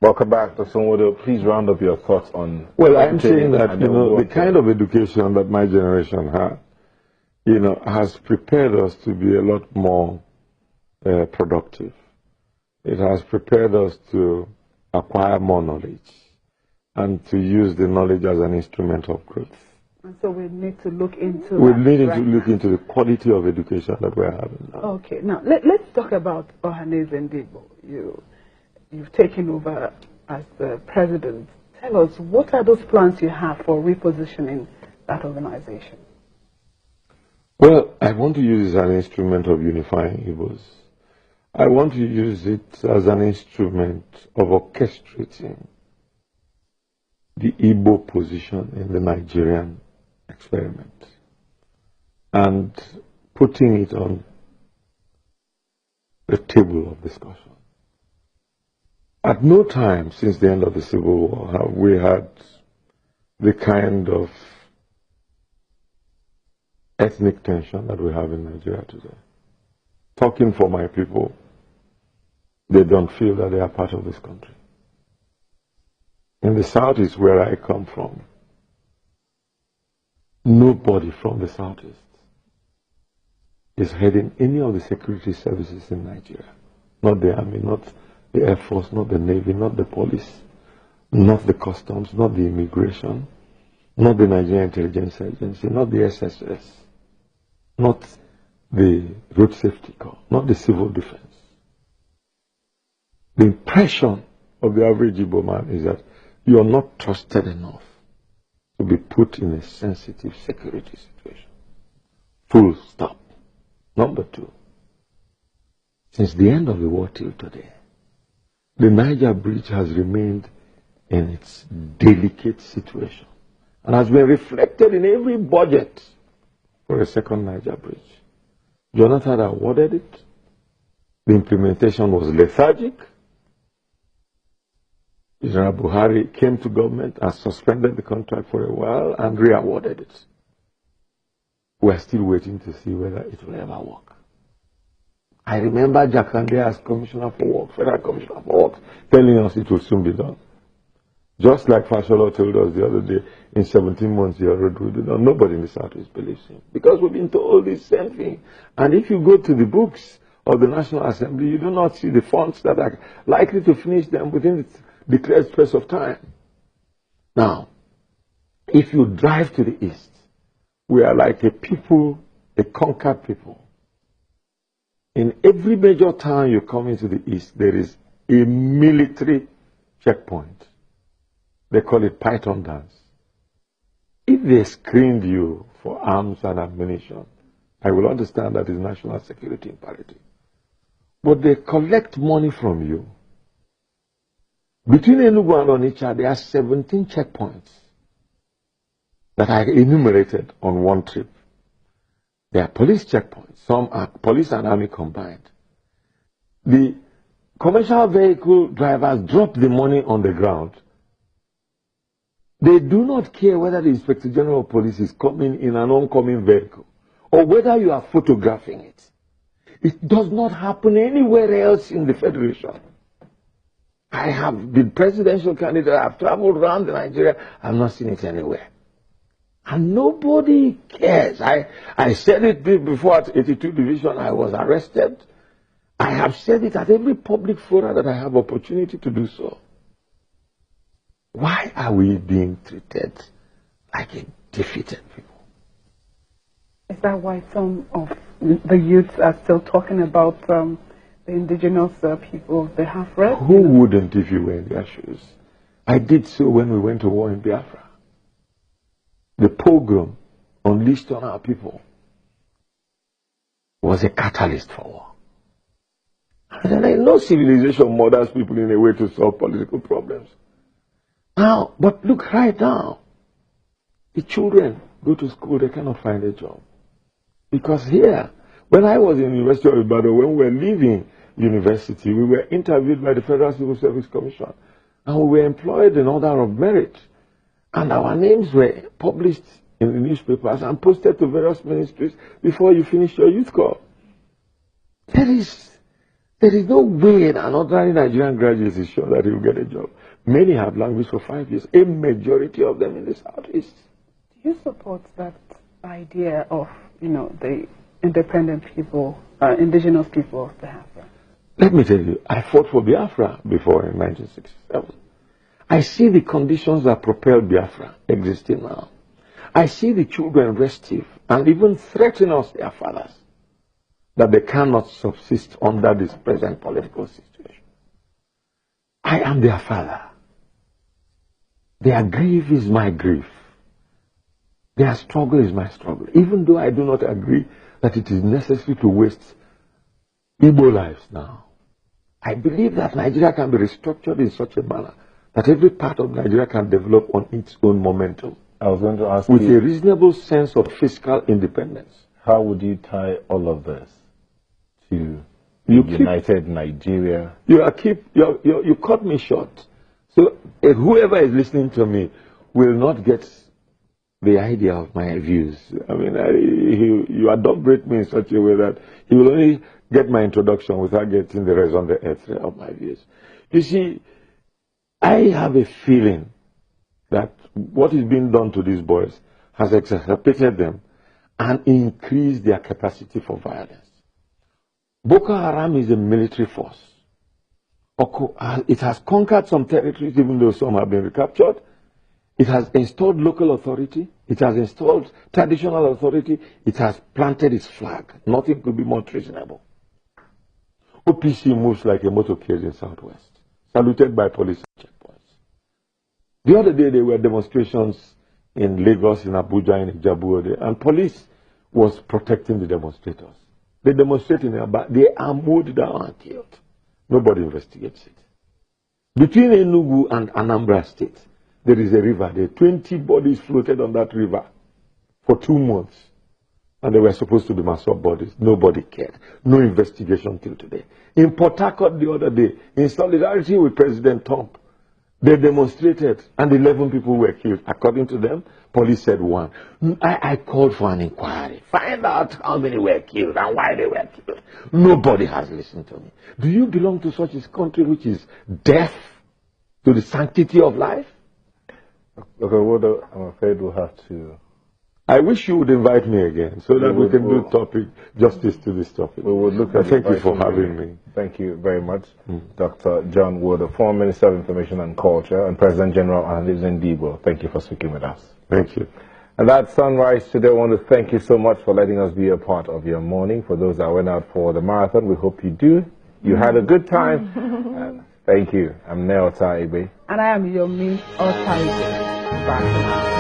Welcome back, Dr. Nwodo. Please round up your thoughts on. Well, I'm saying that, the kind of education that my generation had, has prepared us to be a lot more productive. It has prepared us to acquire more knowledge and to use the knowledge as an instrument of growth. And so we need to look into the quality of education that we're having now. Okay, now let's talk about Ohaneze Ndigbo. You've taken over as the president. Tell us, what are those plans you have for repositioning that organization? Well, I want to use it as an instrument of unifying Igbos. I want to use it as an instrument of orchestrating the Igbo position in the Nigerian experiment and putting it on the table of discussion. At no time since the end of the Civil War have we had the kind of ethnic tension that we have in Nigeria today. Talking for my people, they don't feel that they are part of this country. In the Southeast, where I come from, nobody from the Southeast is heading any of the security services in Nigeria. Not the Army, not the Air Force, not the Navy, not the police, not the customs, not the immigration, not the Nigerian Intelligence Agency, not the SSS, not the Road Safety Corps, not the Civil Defense. The impression of the average Igbo man is that you are not trusted enough to be put in a sensitive security situation. Full stop. Number two, since the end of the war till today, the Niger Bridge has remained in its delicate situation and has been reflected in every budget for a second Niger Bridge. Jonathan awarded it. The implementation was lethargic. General Buhari came to government and suspended the contract for a while and re-awarded it. We are still waiting to see whether it will ever work. I remember Jakande as Commissioner for Works, Federal Commissioner for Works, telling us it will soon be done. Just like Fashola told us the other day, in 17 months your road will be done. Nobody in the Southeast believes him. Because we've been told the same thing. And if you go to the books of the National Assembly, you do not see the funds that are likely to finish them within the declared space of time. Now, if you drive to the east, we are like a people, a conquered people. In every major town you come into the east, there is a military checkpoint. They call it Python dance. If they screened you for arms and ammunition, I will understand that is national security imperative. But they collect money from you. Between Enugu and Onitsha, there are 17 checkpoints that are enumerated on one trip. They are police checkpoints. Some are police and army combined. The commercial vehicle drivers drop the money on the ground. They do not care whether the Inspector General of Police is coming in an oncoming vehicle or whether you are photographing it. It does not happen anywhere else in the Federation. I have been presidential candidate. I have traveled around Nigeria. I have not seen it anywhere. And nobody cares. I said it before at 82 Division. I was arrested. I have said it at every public forum that I have opportunity to do so. Why are we being treated like a defeated people? Is that why some of the youths are still talking about the indigenous people, the half-red? Who wouldn't if you were in their shoes? I did so when we went to war in Biafra. The pogrom unleashed on our people was a catalyst for war. And no civilization murders people in a way to solve political problems. Now, but look right now. The children go to school, they cannot find a job. Because here, when I was in the University of Ibadan, when we were leaving university, we were interviewed by the Federal Civil Service Commission. And we were employed in order of merit. And our names were published in the newspapers and posted to various ministries before you finish your youth corps. There is There is no way an ordinary Nigerian graduate is sure that he will get a job. Many have languished for 5 years, a majority of them in the Southeast. Do you support that idea of, the independent people, indigenous people of Biafra? Let me tell you, I fought for Biafra before in 1967. I see the conditions that propel Biafra existing now. I see the children restive and even threaten us, their fathers, that they cannot subsist under this present political situation. I am their father. Their grief is my grief. Their struggle is my struggle. Even though I do not agree that it is necessary to waste Igbo lives now, I believe that Nigeria can be restructured in such a manner that every part of Nigeria can develop on its own momentum. I was going to ask with you, a reasonable sense of fiscal independence. How would you tie all of this to united Nigeria? You cut me short. So whoever is listening to me will not get the idea of my views. I mean, you adulterate me in such a way that he will only get my introduction without getting the rest on the earth of my views. You see, I have a feeling that what is being done to these boys has exacerbated them and increased their capacity for violence. Boko Haram is a military force. It has conquered some territories, even though some have been recaptured. It has installed local authority. It has installed traditional authority. It has planted its flag. Nothing could be more treasonable. OPC moves like a motorcade in Southwest, saluted by police checkpoints. The other day there were demonstrations in Lagos, in Abuja, in Ijebu, and police was protecting the demonstrators. They demonstrate in Aba, they are mowed down and killed. Nobody investigates it. Between Enugu and Anambra State, there is a river. There 20 bodies floated on that river for 2 months. And they were supposed to be massacred bodies. Nobody cared. No investigation till today. In Port Harcourt the other day, in solidarity with President Trump, they demonstrated and 11 people were killed. According to them, police said 1. I called for an inquiry. Find out how many were killed and why they were killed. Nobody has listened to me. Do you belong to such a country which is deaf to the sanctity of life? Okay, Nwodo, I'm afraid we'll have to... I wish you would invite me again so that we can do justice to this topic. We will look at Thank you for having me. Thank you very much, Dr. John Nwodo, former Minister of Information and Culture and President General Ohanaeze Ndigbo. Thank you for speaking with us. Thank you. And that's Sunrise today. I want to thank you so much for letting us be a part of your morning. For those that went out for the marathon, we hope you do. You had a good time. And thank you. I'm Neo Taibe. And I am Yomi Otaibe. Bye.